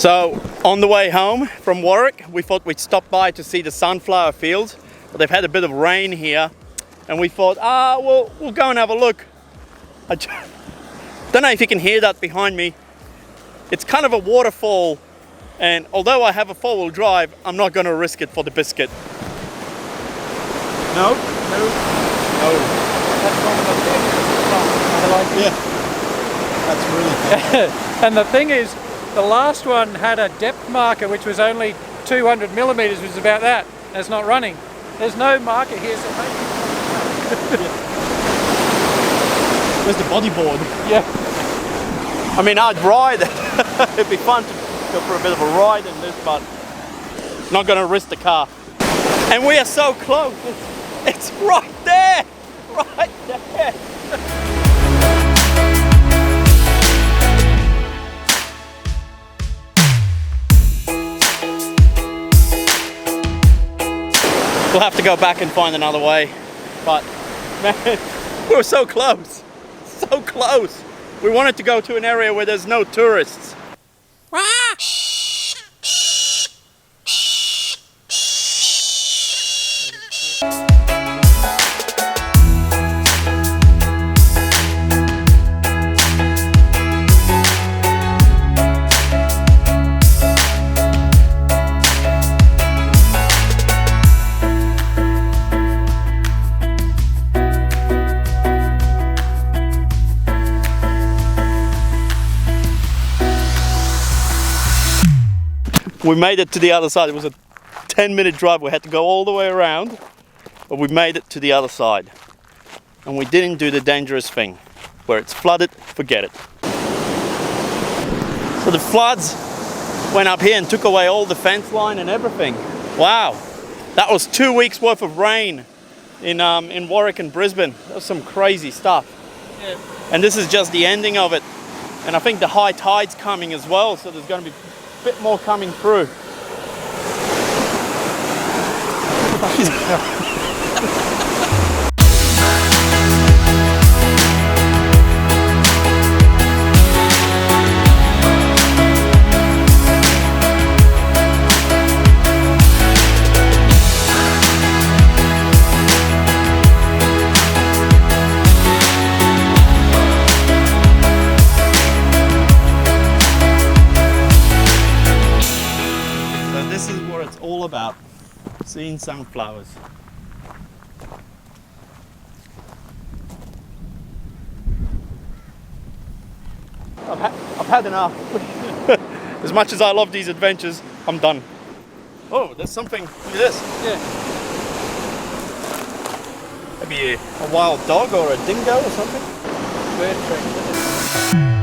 So on the way home from Warwick, we thought we'd stop by to see the sunflower fields, but they've had a bit of rain here, and we thought, we'll go and have a look. I don't know if you can hear that behind me. It's kind of a waterfall, and although I have a four-wheel drive, I'm not going to risk it for the biscuit. No? No. That's one of the things. I like it. Yeah. That's really cool. And the thing is, the last one had a depth marker which was only 200 millimeters, which is about that. It's not running. There's no marker here, so maybe. Where's the bodyboard? Yeah. I mean, I'd ride it. It'd be fun to go for a bit of a ride in this, but not going to risk the car. And we are so close. It's right there. Right there. We'll have to go back and find another way, but man, we were so close, so close. We wanted to go to an area where there's no tourists. We made it to the other side. It was a 10-minute drive. We had to go all the way around, but we made it to the other side. And we didn't do the dangerous thing. Where it's flooded, forget it. So the floods went up here and took away all the fence line and everything. Wow, that was 2 weeks worth of rain in Warwick and Brisbane. That was some crazy stuff. Yeah. And this is just the ending of it. And I think the high tide's coming as well, so there's going to be bit more coming through. This is what it's all about, seeing sunflowers. I've had enough. As much as I love these adventures, I'm done. Oh, there's something, look at this. Yeah. Maybe a wild dog or a dingo or something. Bird track.